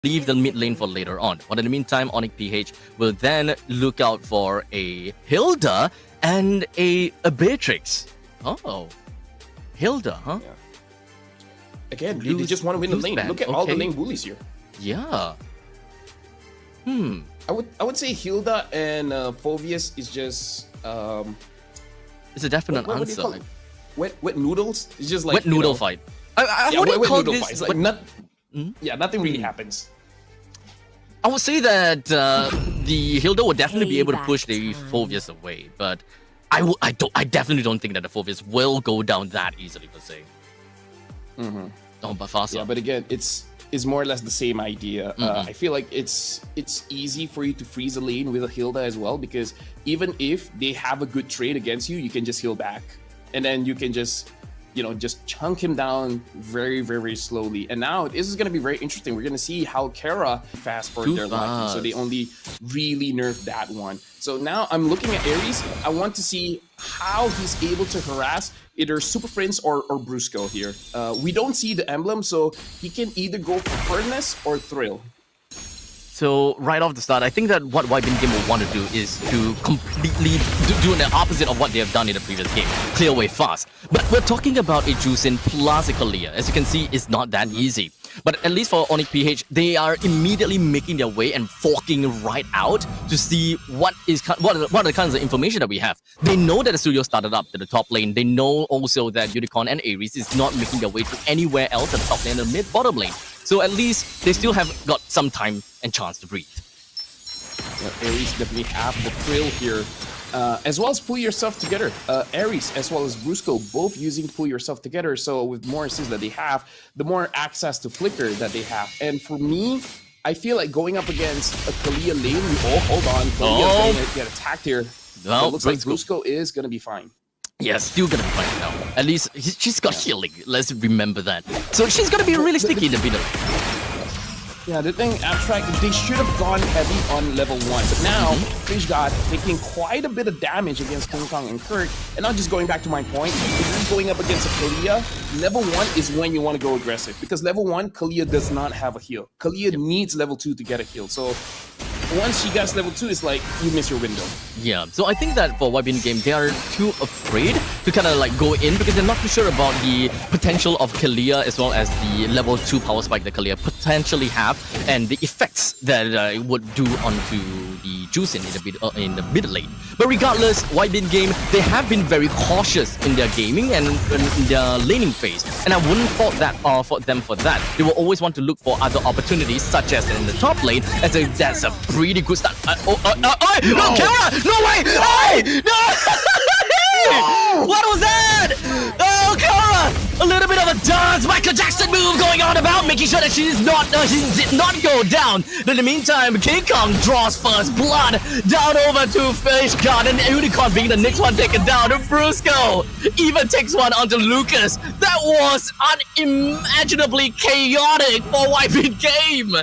leave the mid lane for later on. But in the meantime, ONIC PH will then look out for a Hilda and a Beatrix. Oh, Hilda, huh? Yeah. Again, they just want to win the lane. Look at all the lane bullies here. Yeah. I would say Hilda and Phoveus is just it's a definite what answer. do you call it? Wet noodles. It's just like wet noodle fight. I wouldn't wet call noodle this. fight. It's like nothing really happens. I would say that the Hilda will definitely be able to push the Phoveus away, but I definitely don't think that the Phoveus will go down that easily per se. Oh, but faster. Yeah, but again, it's more or less the same idea. I feel like it's easy for you to freeze a lane with a Hilda as well, because even if they have a good trade against you, you can just heal back, and then you can just chunk him down very, very slowly. And now this is going to be very interesting. We're going to see how Kara fast forward their life, so they only really nerfed that one. So now I'm looking at Ares. I want to see how he's able to harass either Super Prince or Brusco here. We don't see the emblem, so he can either go for Furnace or Thrill. So right off the start, I think that what YBG will want to do is to completely do the opposite of what they have done in the previous game. Clear away fast. But we're talking about a Juicin plus a Kalia. As you can see, it's not that easy. But at least for ONIC PH, they are immediately making their way and forking right out to see what are the kinds of information that we have. They know that the studio started up to the top lane. They know also that Unicorn and Ares is not making their way to anywhere else at the top lane and mid bottom lane. So at least they still have got some time and chance to breathe. Ares definitely have the thrill here. As well as Pull Yourself Together. Ares as well as Brusco both using Pull Yourself Together. So with more assists that they have, the more access to Flicker that they have. And for me, I feel like going up against a Kalia lane. Hold on. Kalia's going to get attacked here. No, it looks like Brusco is going to be fine. Yeah, still gonna be fine now. At least she's got healing. Let's remember that. So she's gonna be really sticky in the middle. Yeah, the thing, Abstract, they should have gone heavy on level 1, but now Fish God taking quite a bit of damage against King Kong and Kirk. And now just going back to my point, if you're going up against a Kalia, level 1 is when you want to go aggressive, because level 1, Kalia does not have a heal. Kalia needs level 2 to get a heal. So once she gets level 2, it's like you miss your window. Yeah, so I think that for YBN game, they are too afraid to kind of like go in because they're not too sure about the potential of Kalia as well as the level 2 power spike that Kalia potentially have and the effects that it would do onto the Juicin in the mid lane. But regardless, YBN game, they have been very cautious in their gaming and in their laning phase, and I wouldn't fault them for that. They will always want to look for other opportunities, such as in the top lane, as that's a pretty good start. No, Kara! No way! Hey! No! What was that? Oh, Kara! A little bit of a dance Michael Jackson move going on about, making sure that she did not go down. But in the meantime, King Kong draws first blood down over to Fish God, and Unicorn being the next one taken down. And Brusco even takes one onto Lucas. That was unimaginably chaotic for YB game.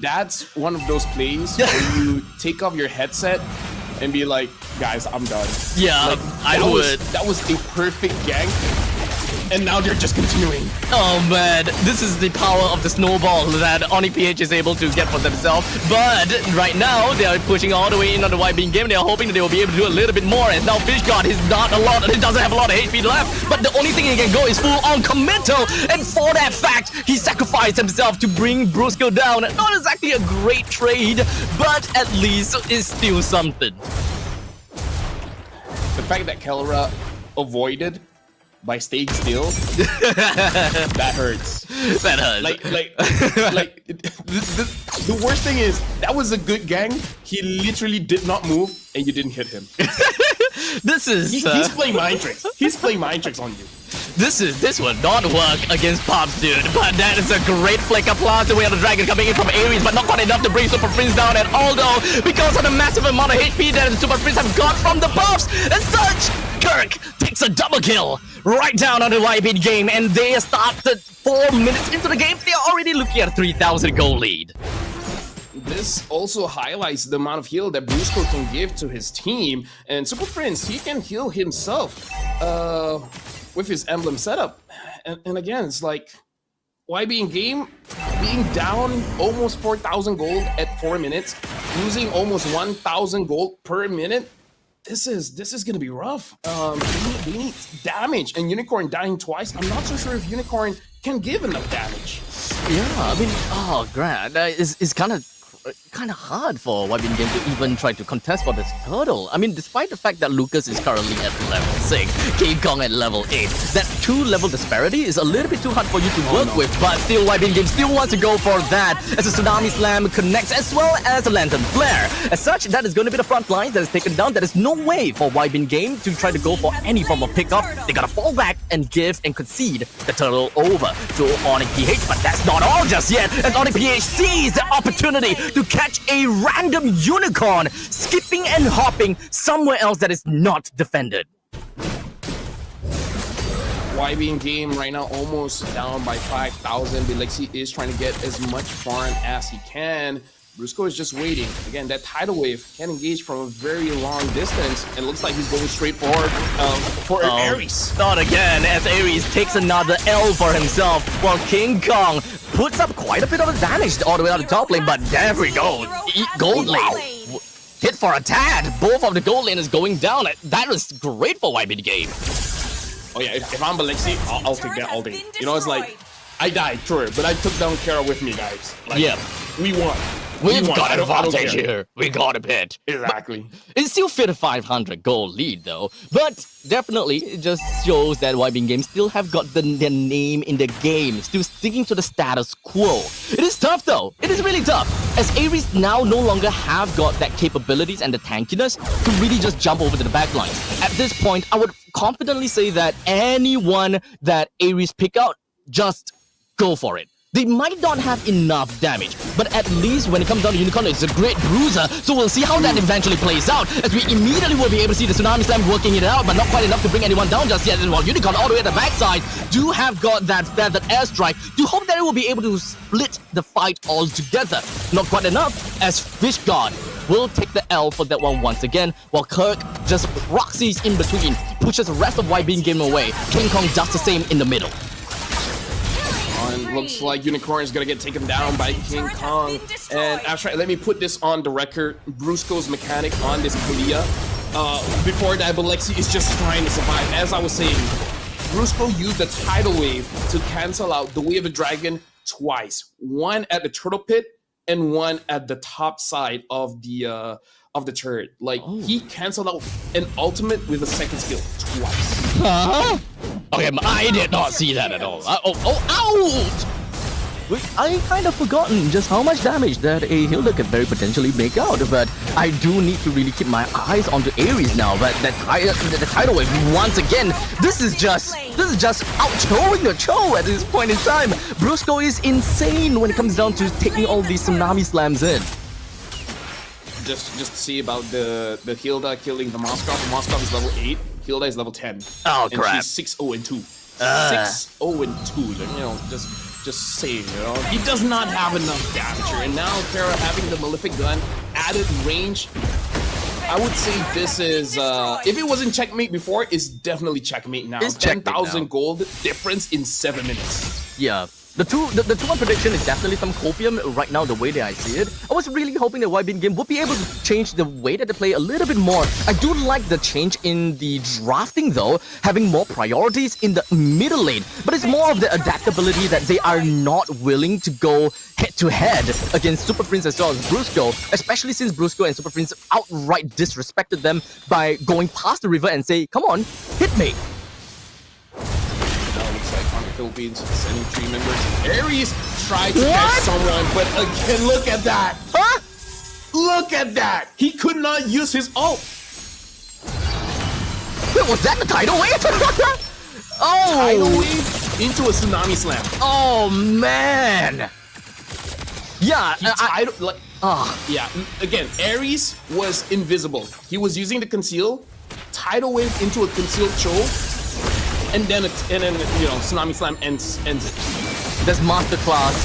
That's one of those plays where you take off your headset and be like, guys, I'm done. Yeah, like, I would. That was a perfect gank. And now they're just continuing. Oh man, this is the power of the snowball that ONIC PH is able to get for themselves. But right now, they are pushing all the way in on the YB game. They are hoping that they will be able to do a little bit more. And now Fish God is not a lot, he doesn't have a lot of HP left. But the only thing he can go is full on committal. And for that fact, he sacrificed himself to bring Brusco down. Not exactly a great trade, but at least it's still something. The fact that Kelra avoided by staying still, that hurts. That hurts. The worst thing is, that was a good gang. He literally did not move, and you didn't hit him. This is... He's playing mind tricks. He's playing mind tricks on you. This will not work against Pops, dude. But that is a great flick of plus away on the dragon coming in from Ares, but not quite enough to bring Super Prince down. And although, because of the massive amount of HP that the Super Prince have got from the buffs, as such, Kirk takes a double kill right down on the YB game, and they started 4 minutes into the game. They are already looking at a 3,000 goal lead. This also highlights the amount of heal that Brusco can give to his team, and Super Prince, he can heal himself with his emblem setup. And again, it's like, YB in game being down almost 4,000 gold at 4 minutes, losing almost 1,000 gold per minute. This is gonna be rough. They need damage, and Unicorn dying twice. I'm not so sure if Unicorn can give enough damage. Yeah, I mean, oh, Grant, it's kind of hard for YBN Game to even try to contest for this turtle. I mean, despite the fact that Lucas is currently at level 6, King Kong at level 8, that 2-level disparity is a little bit too hard for you to work with, but still YBN Game still wants to go for that as a Tsunami Slam connects as well as a Lantern Flare. As such, that is going to be the front line that is taken down. There is no way for YBN Game to try to go for any form of pickup. They gotta fall back and give and concede the turtle over to ONIC PH, but that's not all just yet, as ONIC PH sees the opportunity to catch a random unicorn skipping and hopping somewhere else that is not defended. YB in game right now almost down by 5,000. Bilexi is trying to get as much farm as he can. Brusco is just waiting. Again, that tidal wave can engage from a very long distance, and it looks like he's going straight forward for Ares. Not again, as Ares takes another L for himself, while King Kong puts up quite a bit of damage all the way out the top lane, but there we go. Gold lane. Hit for a tad. Both of the gold lane is going down. That was great for YB game. Oh yeah, if I'm Bilexi, I'll take that all day. You know, it's like, I died, sure, but I took down Kara with me, guys. Like, yeah. We won. We've got an advantage here. We got a bit. Exactly. But it still fit a 500 goal lead though. But definitely, it just shows that YB Games still have got their name in the game, still sticking to the status quo. It is tough though. It is really tough, as Ares now no longer have got that capabilities and the tankiness to really just jump over to the backline. At this point, I would confidently say that anyone that Ares pick out, just go for it. They might not have enough damage, but at least when it comes down to Unicorn, it's a great bruiser, so we'll see how that eventually plays out, as we immediately will be able to see the Tsunami Slam working it out, but not quite enough to bring anyone down just yet, and while Unicorn all the way at the backside do have got that standard airstrike, do hope that it will be able to split the fight altogether. Not quite enough, as Fish God will take the L for that one once again, while Kirk just proxies in between, pushes the rest of YB game away. King Kong does the same in the middle. And looks like Unicorn is gonna get taken down by King Kong. And actually, let me put this on the record. Brusco's mechanic on this Kalia. Before that, Bilexi is just trying to survive. As I was saying, Brusco used the tidal wave to cancel out the Wave of Dragon twice. One at the turtle pit and one at the top side of the turret. Like, he canceled out an ultimate with a second skill twice. Huh? Okay, I did not see that at all. Ouch! Wait, I kind of forgotten just how much damage that a Hilda could very potentially make out, but I do need to really keep my eyes onto Ares now. But the tidal wave once again, this is just out-showing the show at this point in time. Brusco is insane when it comes down to taking all these Tsunami Slams in. Just see about the Hilda killing the Moskov. The Moskov is level 8. Hilda is level 10. Oh, and crap. She's 6-0-2. 6-0-2. You know, just saying, you know. He does not have enough damage. And now Kara having the Malefic Gun, added range. I would say this is, if it wasn't checkmate before, it's definitely checkmate now. It's 10,000 gold difference in 7 minutes. Yeah. The 2-1 prediction is definitely some copium right now, the way that I see it. I was really hoping that YB game would be able to change the way that they play a little bit more. I do like the change in the drafting though, having more priorities in the middle lane. But it's more of the adaptability that they are not willing to go head-to-head against Super Prince as well as Brusco, especially since Brusco and Super Prince outright disrespected them by going past the river and say, come on, hit me. Philippines sending 3 members. Ares tried to catch someone, but again, look at that. Huh? Look at that. He could not use his ult. Wait, was that the tidal wave? Tidal wave into a Tsunami Slam. Oh man. Yeah. Yeah. Again, Ares was invisible. He was using the conceal. Tidal wave into a concealed choke. And then you know, Tsunami Slam ends it. That's masterclass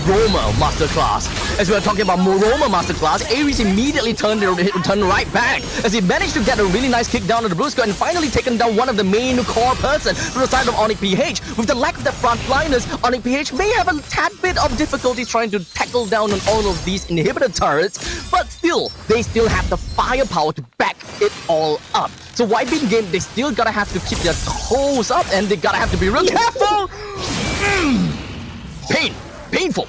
Roma Masterclass. As we were talking about Roma Masterclass, Ares immediately turned right back as he managed to get a really nice kick down on the Brusco and finally taken down one of the main core person from the side of ONIC PH. With the lack of the frontliners, ONIC PH may have a tad bit of difficulty trying to tackle down on all of these inhibitor turrets, but still, they still have the firepower to back it all up. So YBG game, they still gotta have to keep their toes up and they gotta have to be real careful. Painful.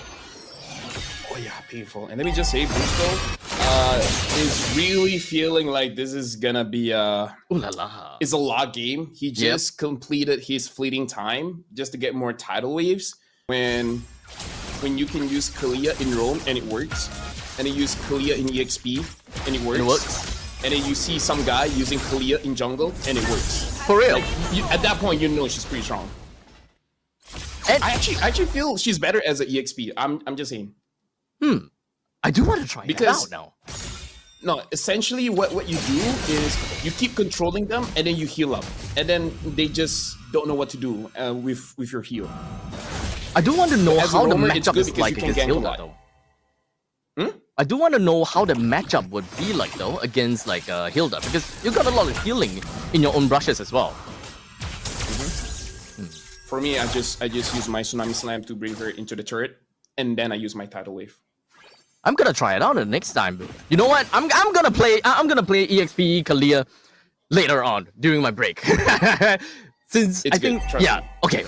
Oh yeah, painful. And let me just say, Brusco is really feeling like this is gonna be is a log game. He just completed his fleeting time just to get more tidal waves. When you can use Kalia in Rome and it works, and then use Kalia in EXP and it works. And then you see some guy using Kalia in jungle, and it works. For real. Like, at that point, you know she's pretty strong. And I actually feel she's better as an EXP. I'm just saying. I do want to try it out now. No, essentially what you do is you keep controlling them, and then you heal up. And then they just don't know what to do with your heal. I do want to know as how the roamer, matchup is like against Hilda, though. I do want to know how the matchup would be like though against like Hilda, because you got a lot of healing in your own brushes as well. For me, I just use my Tsunami Slam to bring her into the turret, and then I use my tidal wave. I'm gonna try it out the next time. You know what? I'm gonna play EXP Kalia later on during my break. Since it's I think, good, okay,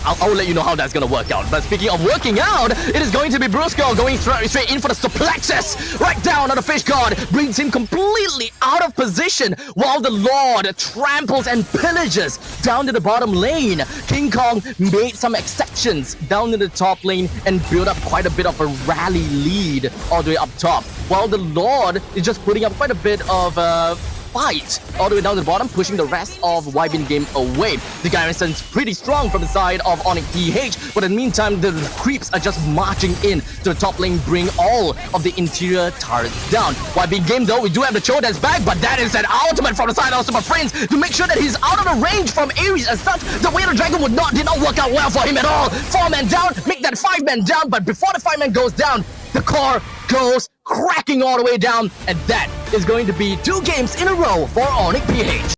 I'll let you know how that's gonna work out. But speaking of working out, it is going to be Brusco going straight in for the suplexes right down on the fish guard, brings him completely out of position while the Lord tramples and pillages down to the bottom lane. King Kong made some exceptions down in the top lane and built up quite a bit of a rally lead all the way up top, while the Lord is just putting up quite a bit of fight all the way down to the bottom, pushing the rest of YBG game away. The garrison's pretty strong from the side of ONIC PH, but in the meantime, the creeps are just marching in to the top lane, bring all of the interior turrets down. YBG game though, we do have the Cho that's back, but that is an ultimate from the side of Super Friends to make sure that he's out of the range from Ares. As such, the way the dragon did not work out well for him at all. 4-man down, make that 5-man down, but before the 5-man goes down, the core goes cracking all the way down, and that is going to be 2 games in a row for ONIC PH.